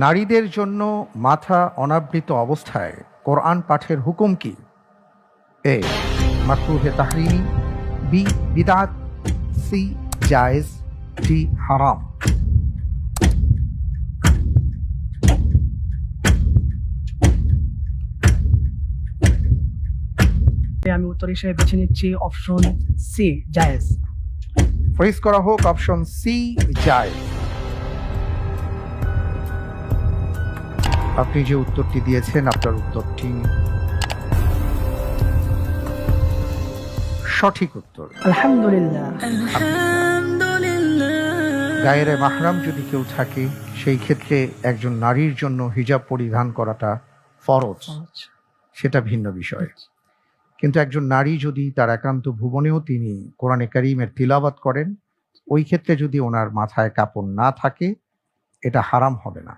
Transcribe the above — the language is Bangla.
নারীদের জন্য মাথা অনাবৃত অবস্থায় কোরআন পাঠের হুকুম কি? এ মাকরুহে তাহরিমি, বি বিদআত, সি জায়েজ, ডি হারাম। আমি উত্তর হিসেবে বেছে নিচ্ছি অপশন সি জায়েজ। ফ্রিজ করা হোক অপশন সি জায়েজ। আপনি যে উত্তরটি দিয়েছেন আপনার উত্তরটি সঠিক উত্তর। আলহামদুলিল্লাহ। গায়েরে মাহরাম যদি কেউ থাকে সেই ক্ষেত্রে একজন নারীর জন্য হিজাব পরিধান করাটা ফরজ, সেটা ভিন্ন বিষয়। কিন্তু একজন নারী যদি তার একান্ত ভুবনেও তিনি কোরআনে কারীমের তিলাওয়াত করেন, ওই ক্ষেত্রে যদি ওনার মাথায় কাপড় না থাকে এটা হারাম হবে না।